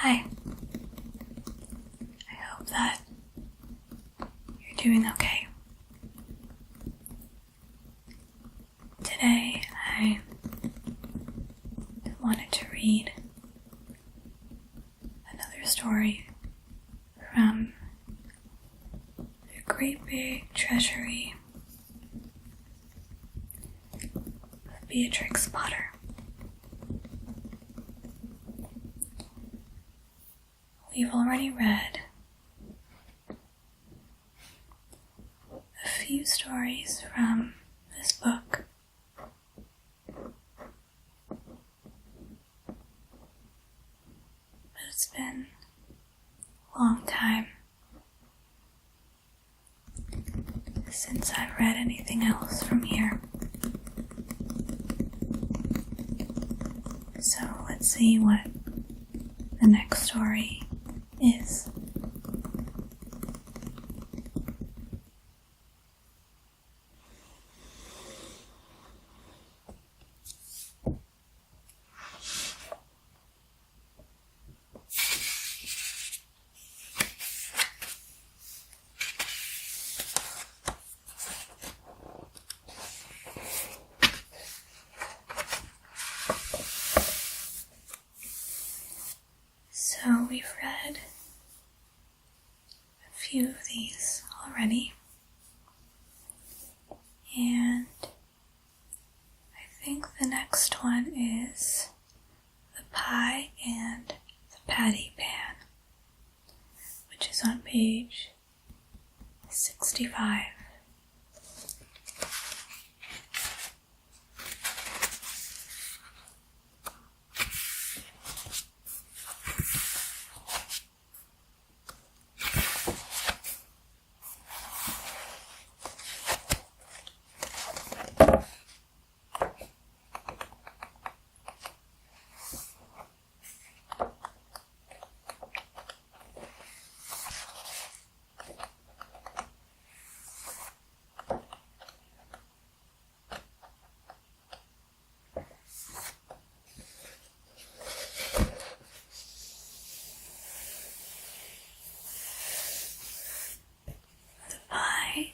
Hi. I hope that you're doing okay. Today I wanted to read another story from the great big treasury of Beatrix Potter. We've already read a few stories from this book, but it's been a long time since I've read anything else from here. So let's see what the next story is. So we've read a few of these already, and I think the next one is The Pie and the Patty Pan, which is on page 65.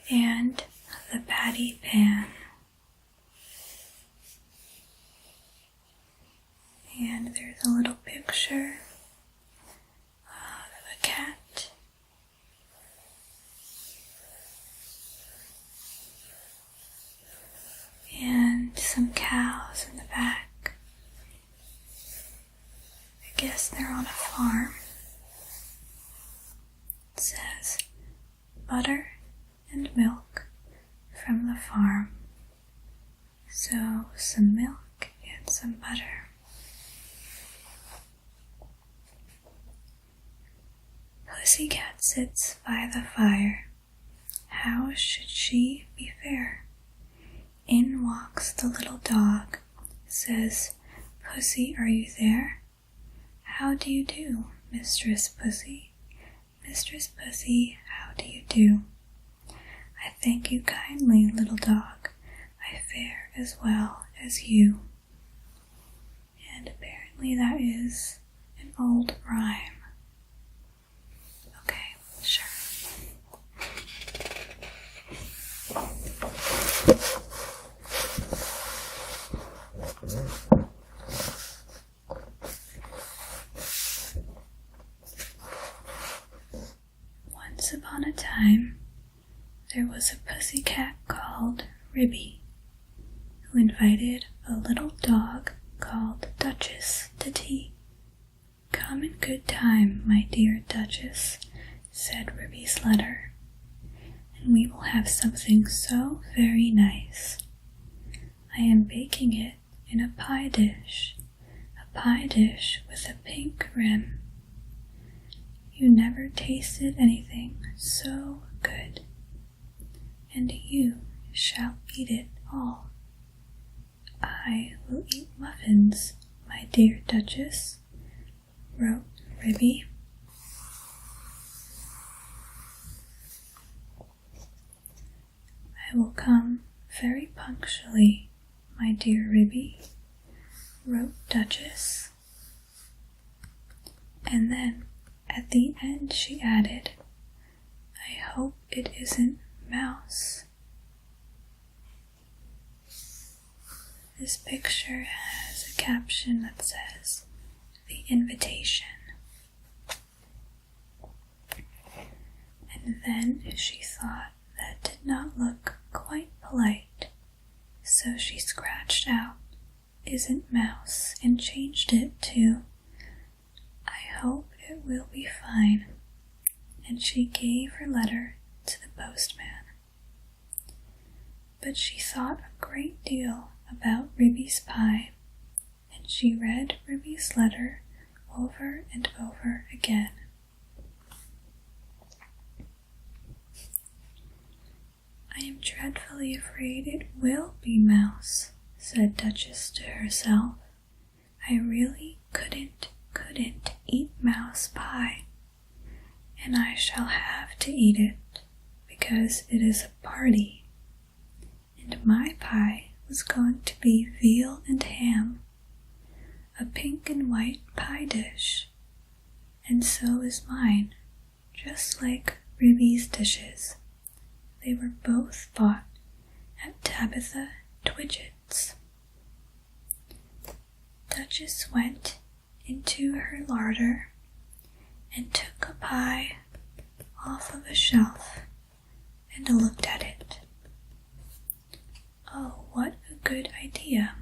And the Patty Pan. And there's a little picture of a cat. And some cows in the back. I guess they're on a farm. It says, butter and milk from the farm. So some milk and some butter. Pussycat sits by the fire. How should she be fair? In walks the little dog. Says, Pussy, are you there? How do you do, Mistress Pussy? Mistress Pussy, how do you do? I thank you kindly, little dog. I fare as well as you. And apparently that is an old rhyme. Okay, sure. Once upon a time, there was a pussycat called Ribby, who invited a little dog called Duchess to tea. Come in good time, my dear Duchess, said Ribby's letter, and we will have something so very nice. I am baking it in a pie dish with a pink rim. You never tasted anything so good, and you shall eat it all. I will eat muffins, my dear Duchess, wrote Ribby. I will come very punctually, my dear Ribby, wrote Duchess. And then at the end she added, "I hope it isn't Mouse." This picture has a caption that says, "The Invitation." And then she thought that did not look quite polite, so she scratched out, "Isn't Mouse," and changed it to, "I hope it will be fine." And she gave her letter to the postman. But she thought a great deal about Ribby's pie, and she read Ribby's letter over and over again. "I am dreadfully afraid it will be Mouse," said Duchess to herself. "I really couldn't eat mouse pie, and I shall have to eat it because it is a party, and my pie was going to be veal and ham, a pink and white pie dish, and so is mine, just like Ribby's dishes. They were both bought at Tabitha Twidget's." Duchess went into her larder and took a pie off of a shelf and looked at it. "Oh, what a good idea.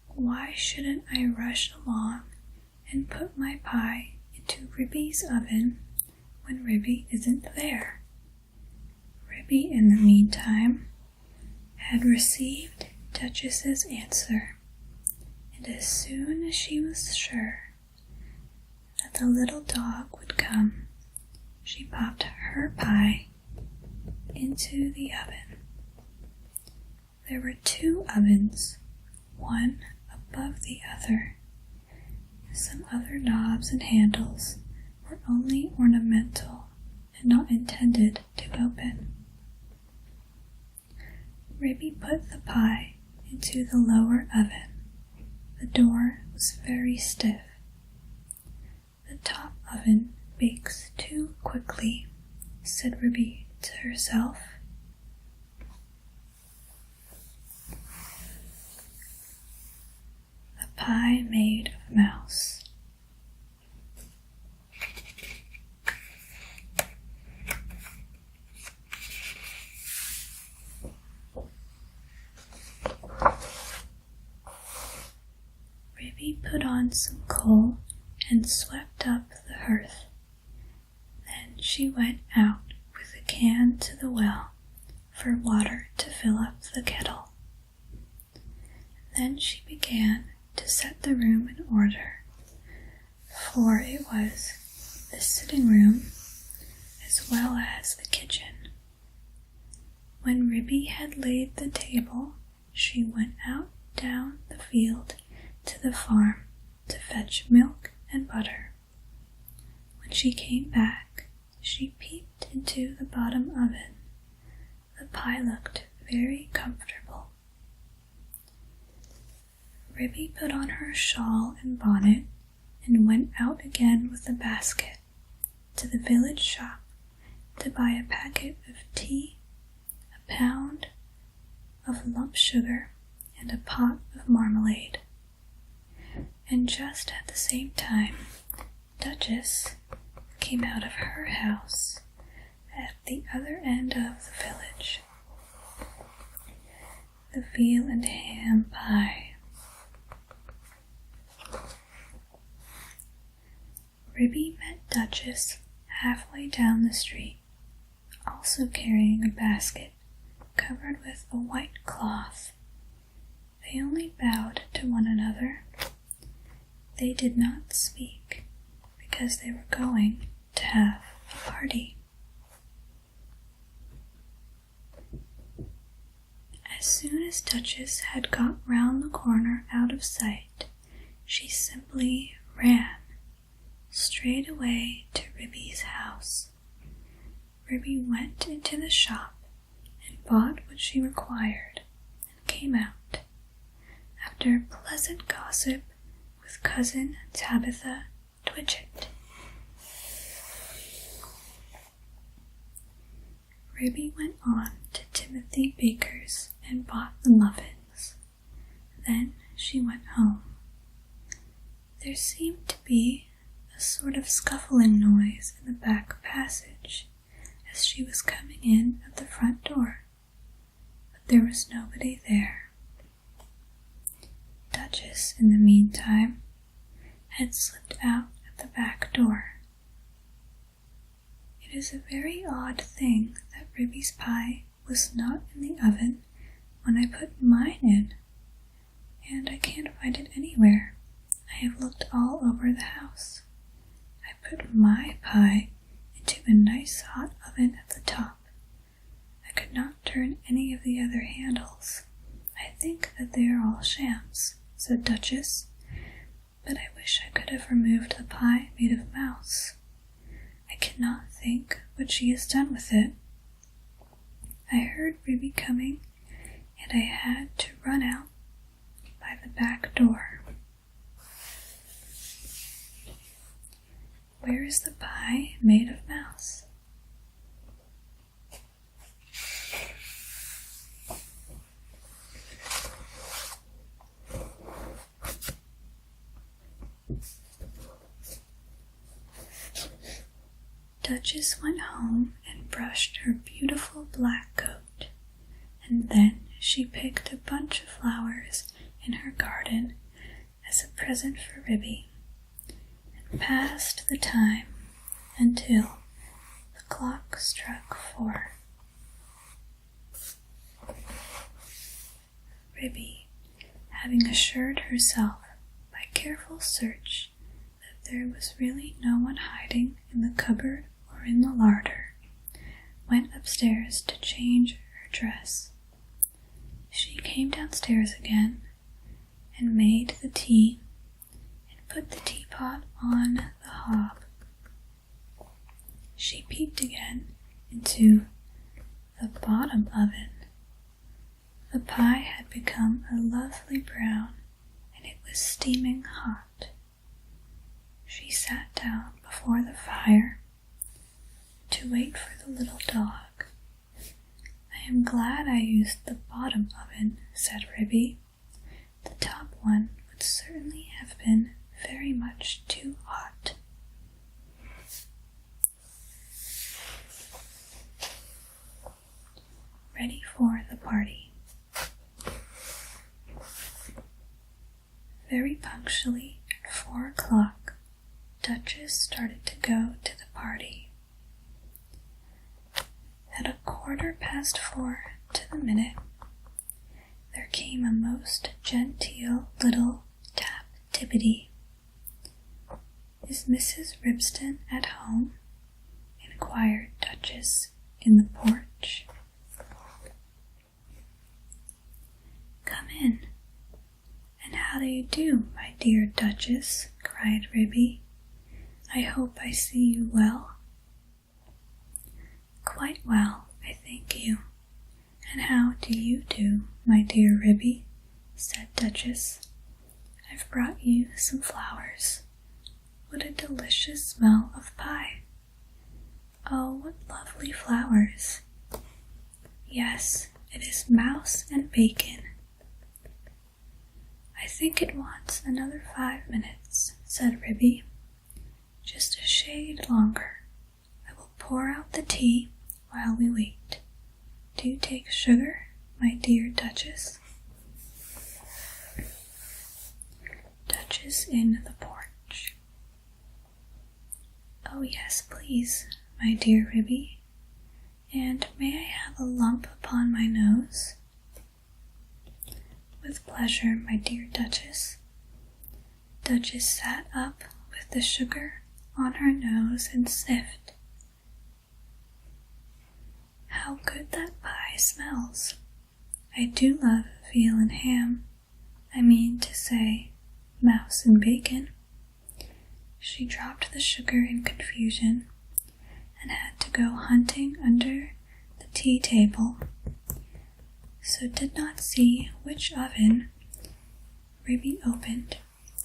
Why shouldn't I rush along and put my pie into Ribby's oven when Ribby isn't there?" Ribby, in the meantime, had received Duchess's answer, and as soon as she was sure that the little dog would come, she popped her pie into the oven. There were 2 ovens, one above the other. Some other knobs and handles were only ornamental and not intended to open. Ribby put the pie into the lower oven. The door was very stiff. "The top oven bakes too quickly," said Ribby to herself. The pie made of mouse. Ribby put on some coal and swept up the hearth. Then she went out with a can to the well for water to fill up the kettle. Then she began to set the room in order, for it was the sitting room as well as the kitchen. When Ribby had laid the table, she went out down the field to the farm to fetch milk and butter. When she came back, she peeped into the bottom oven. The pie looked very comfortable. Ribby put on her shawl and bonnet and went out again with the basket to the village shop to buy a packet of tea, a pound of lump sugar, and a pot of marmalade. And just at the same time, Duchess came out of her house at the other end of the village. The veal and ham pie. Ribby met Duchess halfway down the street, also carrying a basket covered with a white cloth. They only bowed to one another. They did not speak because they were going to have a party. As soon as Duchess had got round the corner out of sight, she simply ran straight away to Ribby's house. Ribby went into the shop and bought what she required and came out. After pleasant gossip with Cousin Tabitha Twitchit. Ruby went on to Timothy Baker's and bought the muffins. Then she went home. There seemed to be a sort of scuffling noise in the back passage as she was coming in at the front door, but there was nobody there. Duchess, in the meantime, had slipped out at the back door. It is a very odd thing that Ruby's pie was not in the oven when I put mine in, and I can't find it anywhere. I have looked all over the house. I put my pie into a nice hot oven at the top. I could not turn any of the other handles. I think that they are all shams, said Duchess, but I wish I could have removed the pie made of mouse. I cannot think what she has done with it. I heard Ruby coming, and I had to run out by the back door. Where is the pie made of mouse? Duchess went home and brushed her beautiful black coat, and then she picked a bunch of flowers in her garden as a present for Ruby, and passed the time until the clock struck 4. Ruby, having assured herself by careful search that there was really no one hiding in the cupboard or in the larder, went upstairs to change her dress. She came downstairs again and made the tea and put the teapot on the hob. She peeped again into the bottom oven. The pie had become a lovely brown, and it was steaming hot. She sat down before the fire to wait for the little dog. I am glad I used the bottom oven, said Ruby. The top one would certainly have been very much too hot. Ready for the party. Very punctually at 4 o'clock, Duchess started to go to the party. At 4:15 to the minute, there came a most genteel little tap-tippity. "Is Mrs. Ribston at home?" inquired Duchess in the porch. "Come in. And how do you do, my dear Duchess?" cried Ruby. "I hope I see you well." "Quite well, I thank you. And how do you do, my dear Ruby?" said Duchess. "I've brought you some flowers. What a delicious smell of pie! Oh, what lovely flowers! Yes, it is mouse and bacon." "I think it wants another 5 minutes," said Ruby. "Just a shade longer. I will pour out the tea while we wait. Do you take sugar, my dear Duchess?" Duchess in the porch. "Oh yes, please, my dear Ruby. And may I have a lump upon my nose?" "With pleasure, my dear Duchess." Duchess sat up with the sugar on her nose and sniffed. "How good that pie smells! I do love veal and ham. I mean to say, mouse and bacon." She dropped the sugar in confusion and had to go hunting under the tea table, so did not see which oven Ruby opened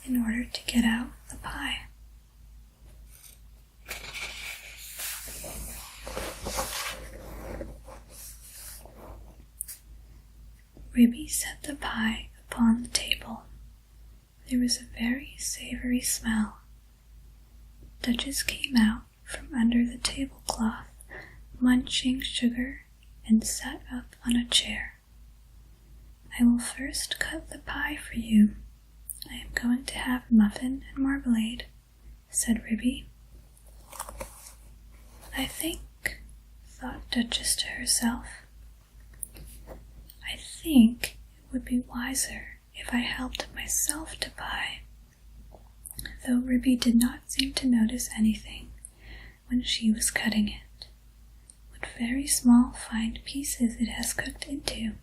in order to get out the pie. Ribby set the pie upon the table. There was a very savory smell. Duchess came out from under the tablecloth, munching sugar, and sat up on a chair. "I will first cut the pie for you. I am going to have muffin and marmalade," said Ribby. "I think," thought Duchess to herself, "I think it would be wiser if I helped myself to pie," though Ribby did not seem to notice anything when she was cutting it. What very small, fine pieces it has cooked into.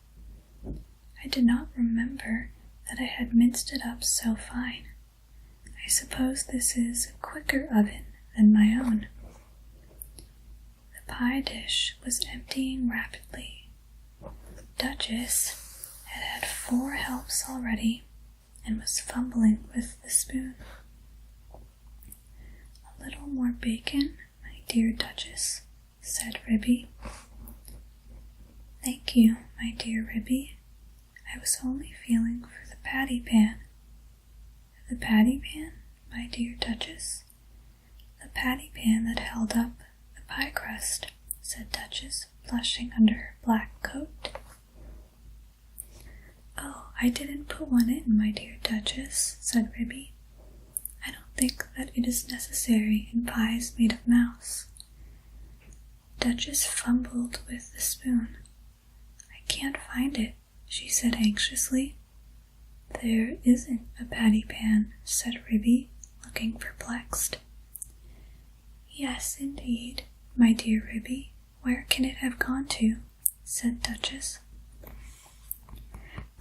I did not remember that I had minced it up so fine. I suppose this is a quicker oven than my own. The pie dish was emptying rapidly. Duchess had had 4 helps already and was fumbling with the spoon. "A little more bacon, my dear Duchess," said Ribby. "Thank you, my dear Ribby. I was only feeling for the patty pan." "The patty pan, my dear Duchess?" "The patty pan that held up the pie crust," said Duchess, blushing under her black coat. "Oh, I didn't put one in, my dear Duchess," said Ribby. "I don't think that it is necessary in pies made of mouse." Duchess fumbled with the spoon. "I can't find it," she said anxiously. "There isn't a patty pan," said Ribby, looking perplexed. "Yes, indeed, my dear Ribby. Where can it have gone to?" said Duchess.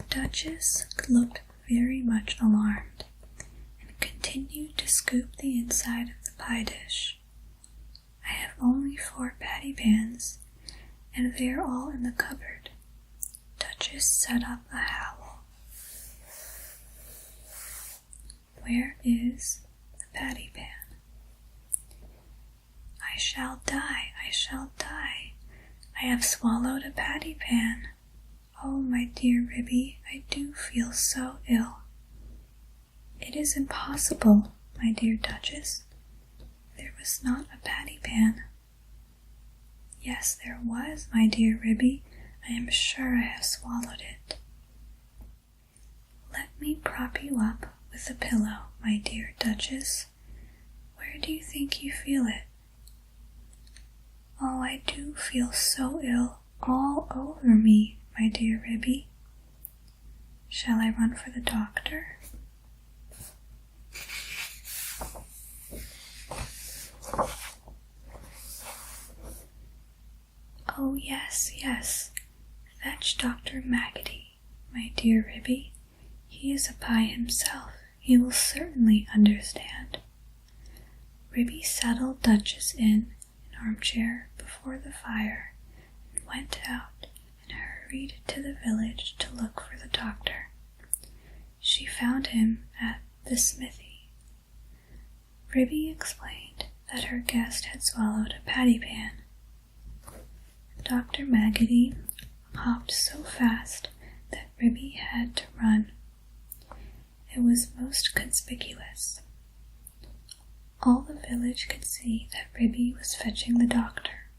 Duchess looked very much alarmed and continued to scoop the inside of the pie dish. "I have only 4 patty pans, and they are all in the cupboard." Duchess set up a howl. "Where is the patty pan?" "I shall die, I shall die. I have swallowed a patty pan. Oh, my dear Ribby, I do feel so ill." "It is impossible, my dear Duchess. There was not a patty pan." "Yes, there was, my dear Ribby. I am sure I have swallowed it." "Let me prop you up with a pillow, my dear Duchess. Where do you think you feel it?" "Oh, I do feel so ill all over me, my dear Ribby." "Shall I run for the doctor?" "Oh, yes, yes. Fetch Dr. Maggotty, my dear Ribby. He is a pie himself. He will certainly understand." Ribby settled Duchess in an armchair before the fire and went out and hurried to the village to look for the doctor. She found him at the smithy. Ribby explained that her guest had swallowed a patty pan. Dr. Maggotty hopped so fast that Ribby had to run. It was most conspicuous. All the village could see that Ribby was fetching the doctor.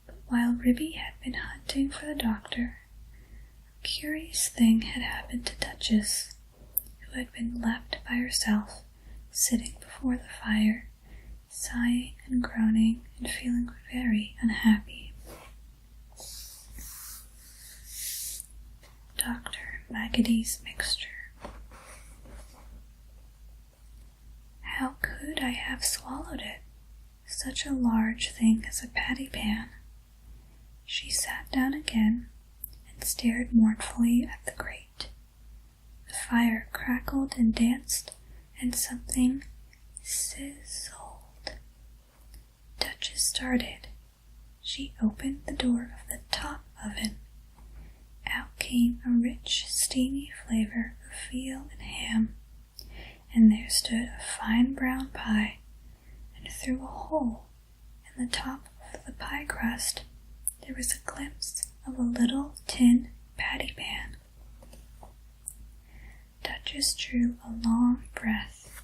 But while Ribby had been hunting for the doctor, a curious thing had happened to Duchess, who had been left by herself, sitting before the fire, sighing and groaning and feeling very unhappy. Dr. Maggotty's mixture. How could I have swallowed it? Such a large thing as a patty pan. She sat down again and stared mournfully at the grate. The fire crackled and danced, and something sizzled. Duchess started. She opened the door of the top oven. Out came a rich, steamy flavor of veal and ham, and there stood a fine brown pie, and through a hole in the top of the pie crust there was a glimpse of a little tin patty pan. Duchess drew a long breath.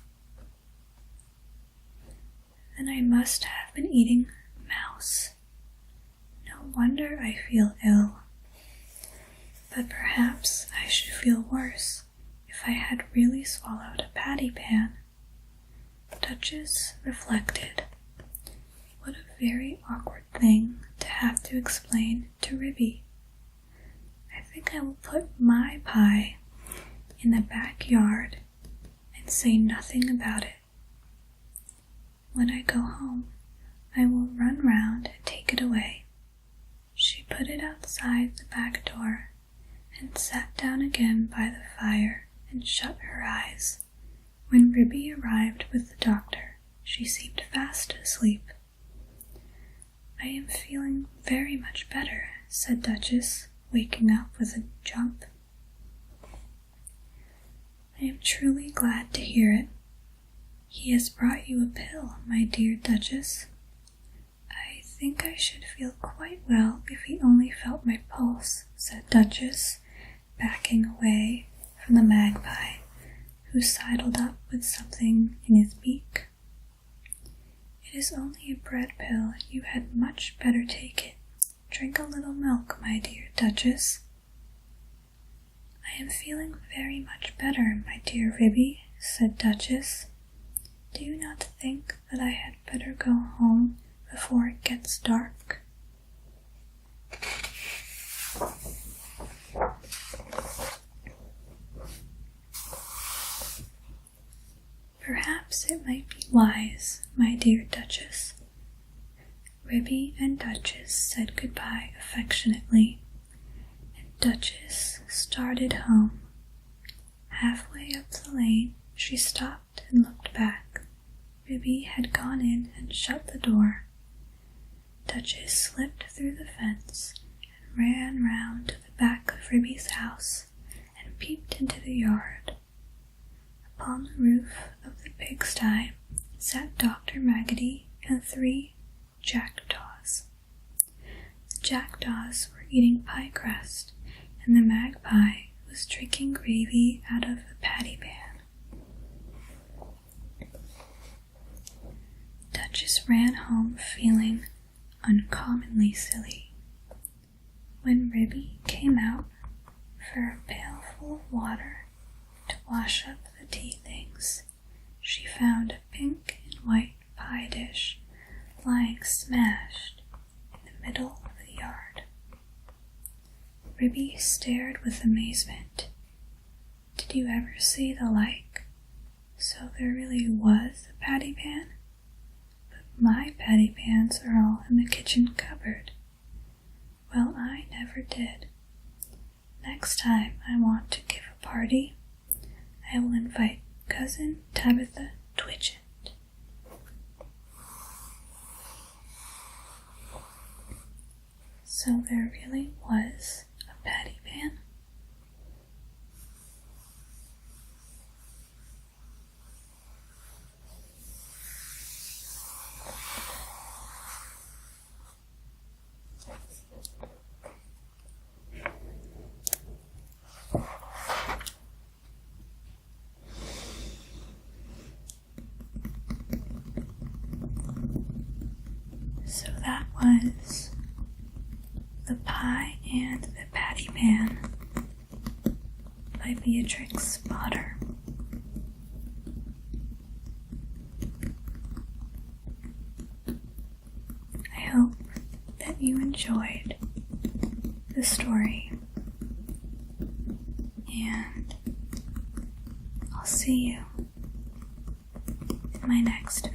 Then I must have been eating mouse. No wonder I feel ill. But perhaps I should feel worse if I had really swallowed a patty pan. Duchess reflected. What a very awkward thing to have to explain to Ribby. I think I will put my pie in the backyard and say nothing about it. When I go home, I will run round and take it away. She put it outside the back door and sat down again by the fire and shut her eyes. When Ribby arrived with the doctor, she seemed fast asleep. I am feeling very much better, said Duchess, waking up with a jump. I am truly glad to hear it. He has brought you a pill, my dear Duchess. I think I should feel quite well if he only felt my pulse, said Duchess, backing away from the magpie, who sidled up with something in his beak. It is only a bread pill. You had much better take it. Drink a little milk, my dear Duchess. I am feeling very much better, my dear Ribby, said Duchess. Do you not think that I had better go home before it gets dark? Perhaps it might be wise, my dear Duchess. Ribby and Duchess said goodbye affectionately, and Duchess started home. Halfway up the lane, she stopped and looked back. Ribby had gone in and shut the door. Duchess slipped through the fence and ran round to the back of Ribby's house and peeped into the yard. Upon the roof of the pigsty sat Dr. Maggotty and 3 jackdaws. The jackdaws were eating pie crust, and the magpie was drinking gravy out of a patty pan. Duchess ran home feeling uncommonly silly. When Ribby came out for a pailful of water to wash up the tea things, she found a pink and white pie dish lying smashed in the middle of the yard. Ribby stared with amazement. Did you ever see the like? So there really was a patty pan? But my patty pans are all in the kitchen cupboard. Well, I never did. Next time I want to give a party, I will invite Cousin Tabitha Twitchit. So there really was a patty pan? So that was The Pie and the Patty Pan by Beatrix Potter. I hope that you enjoyed the story, and I'll see you in my next video.